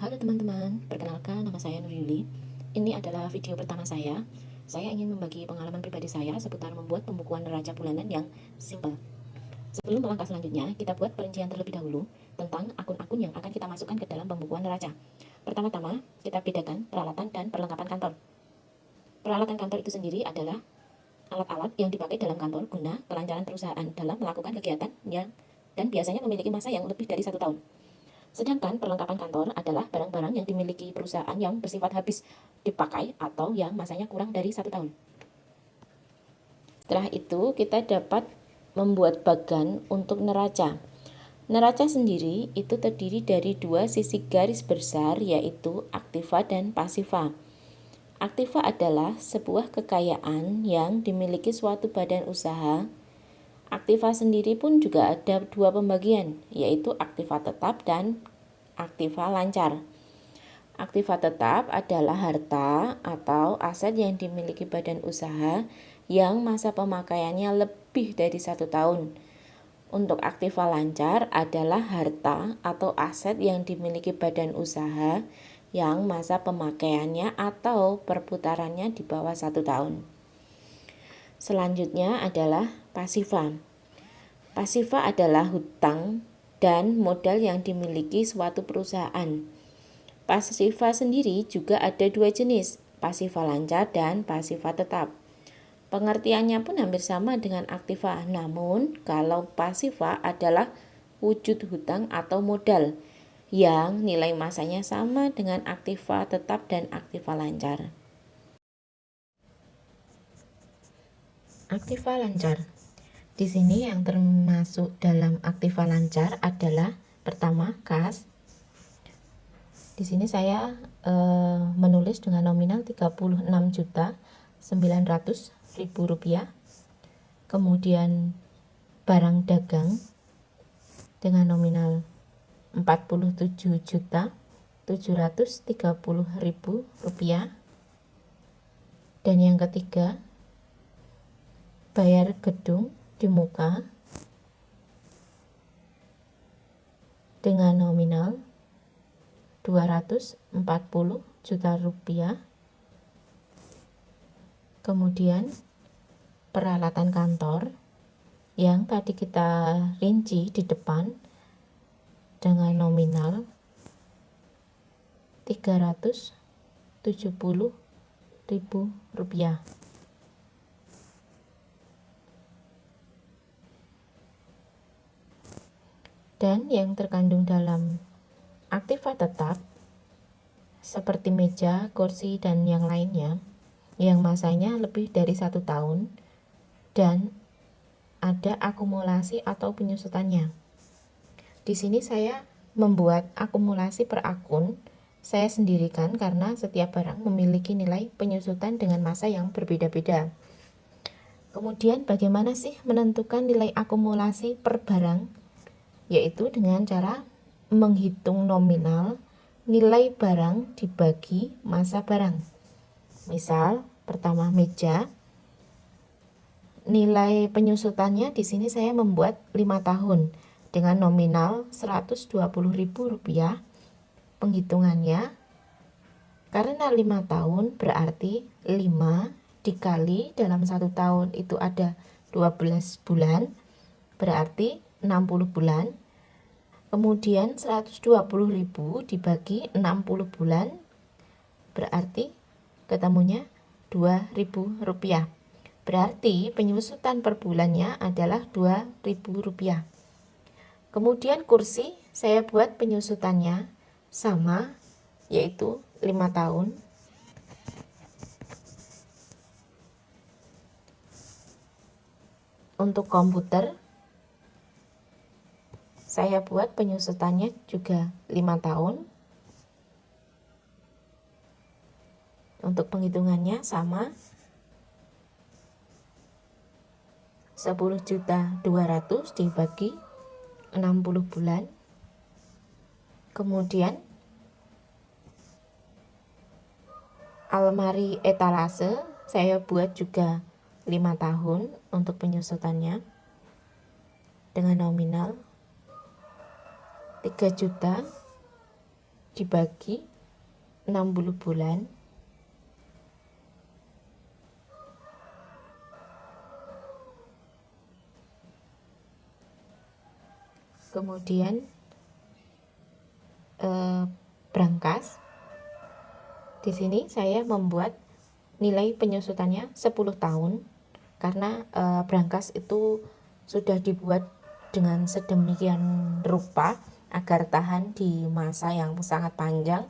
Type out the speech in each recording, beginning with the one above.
Halo teman-teman, perkenalkan nama saya Nuryuli. Ini adalah video pertama saya. Saya ingin membagi pengalaman pribadi saya seputar membuat pembukuan neraca bulanan yang simple. Sebelum melangkah selanjutnya, kita buat perincian terlebih dahulu tentang akun-akun yang akan kita masukkan ke dalam pembukuan neraca. Pertama-tama, kita bedakan peralatan dan perlengkapan kantor. Peralatan kantor itu sendiri adalah alat-alat yang dipakai dalam kantor guna kelancaran perusahaan dalam melakukan kegiatan dan biasanya memiliki masa yang lebih dari 1 tahun. Sedangkan perlengkapan kantor adalah barang-barang yang dimiliki perusahaan yang bersifat habis dipakai atau yang masanya kurang dari 1 tahun. Setelah itu, kita dapat membuat bagan untuk neraca. Neraca sendiri itu terdiri dari dua sisi garis besar, yaitu aktiva dan pasiva. Aktiva adalah sebuah kekayaan yang dimiliki suatu badan usaha. Aktiva sendiri pun juga ada dua pembagian, yaitu aktiva tetap dan aktiva lancar. Aktiva tetap adalah harta atau aset yang dimiliki badan usaha yang masa pemakaiannya lebih dari 1 tahun. Untuk aktiva lancar adalah harta atau aset yang dimiliki badan usaha yang masa pemakaiannya atau perputarannya di bawah 1 tahun. Selanjutnya adalah pasiva. Pasiva adalah hutang dan modal yang dimiliki suatu perusahaan. Pasiva sendiri juga ada dua jenis, pasiva lancar dan pasiva tetap. Pengertiannya pun hampir sama dengan aktiva, namun kalau pasiva adalah wujud hutang atau modal yang nilai masanya sama dengan aktiva tetap dan aktiva lancar. Aktiva lancar. Di sini yang termasuk dalam aktiva lancar adalah pertama kas. Di sini saya menulis dengan nominal Rp36.900.000. Kemudian barang dagang dengan nominal Rp47.730.000. Dan yang ketiga, bayar gedung di muka dengan nominal Rp240 juta. Kemudian peralatan kantor yang tadi kita rinci di depan dengan nominal Rp370.000. Dan yang terkandung dalam aktiva tetap seperti meja, kursi, dan yang lainnya yang masanya lebih dari 1 tahun dan ada akumulasi atau penyusutannya. Di sini saya membuat akumulasi per akun, saya sendirikan karena setiap barang memiliki nilai penyusutan dengan masa yang berbeda-beda. Kemudian bagaimana sih menentukan nilai akumulasi per barang? Yaitu dengan cara menghitung nominal nilai barang dibagi masa barang. Misal, pertama meja, nilai penyusutannya di sini saya membuat 5 tahun dengan nominal Rp120.000. Penghitungannya, karena 5 tahun berarti 5 dikali dalam 1 tahun itu ada 12 bulan, berarti 60 bulan. Kemudian 120.000 dibagi 60 bulan berarti ketemunya Rp2.000. Berarti penyusutan per bulannya adalah Rp2.000. Kemudian kursi saya buat penyusutannya sama, yaitu 5 tahun. Untuk komputer saya buat penyusutannya juga 5 tahun. Untuk penghitungannya sama, 10.200.000 dibagi 60 bulan. Kemudian almari etalase saya buat juga 5 tahun untuk penyusutannya dengan nominal 3 juta dibagi 60 bulan. Kemudian brankas. Di sini saya membuat nilai penyusutannya 10 tahun karena brankas itu sudah dibuat dengan sedemikian rupa agar tahan di masa yang sangat panjang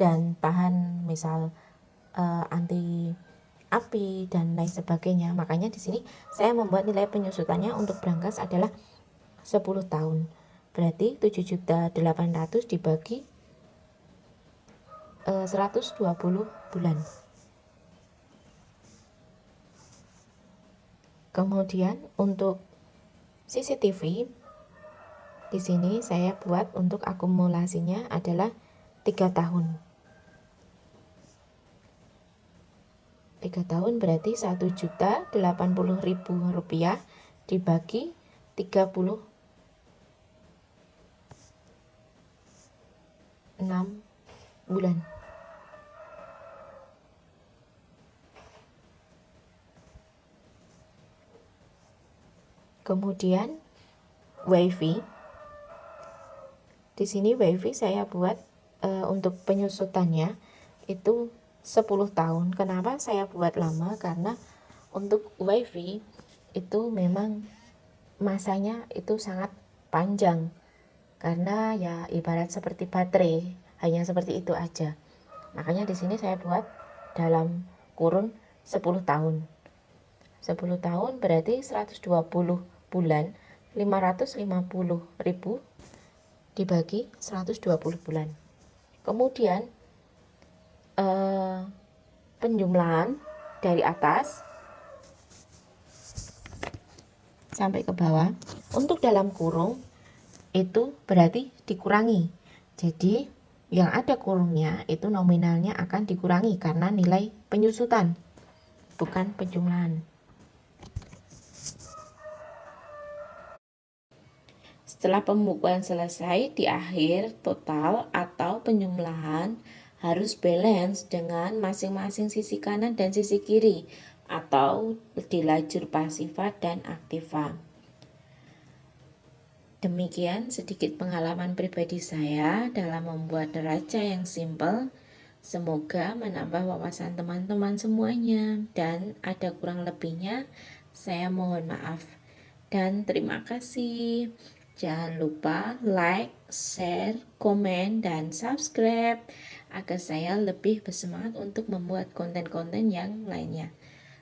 dan tahan misal anti api dan lain sebagainya. Makanya di sini saya membuat nilai penyusutannya untuk brankas adalah 10 tahun. Berarti 7.800.000 dibagi 120 bulan. Kemudian untuk CCTV di sini saya buat untuk akumulasinya adalah 3 tahun. 3 tahun berarti 1.080.000 rupiah dibagi 36 bulan. Kemudian WiFi. Di sini WiFi saya buat untuk penyusutannya itu 10 tahun. Kenapa saya buat lama? Karena untuk WiFi itu memang masanya itu sangat panjang. Karena ya ibarat seperti baterai, hanya seperti itu aja. Makanya di sini saya buat dalam kurun 10 tahun. 10 tahun berarti 120 bulan, 550.000 dibagi 120 bulan. Kemudian penjumlahan dari atas sampai ke bawah untuk dalam kurung itu berarti dikurangi. Jadi yang ada kurungnya itu nominalnya akan dikurangi karena nilai penyusutan, bukan penjumlahan. Setelah pembukuan selesai, di akhir total atau penjumlahan harus balance dengan masing-masing sisi kanan dan sisi kiri atau di lajur pasifa dan aktiva. Demikian sedikit pengalaman pribadi saya dalam membuat neraca yang simple. Semoga menambah wawasan teman-teman semuanya, dan ada kurang lebihnya saya mohon maaf. Dan terima kasih. Jangan lupa like, share, komen, dan subscribe agar saya lebih bersemangat untuk membuat konten-konten yang lainnya.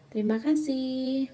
Terima kasih.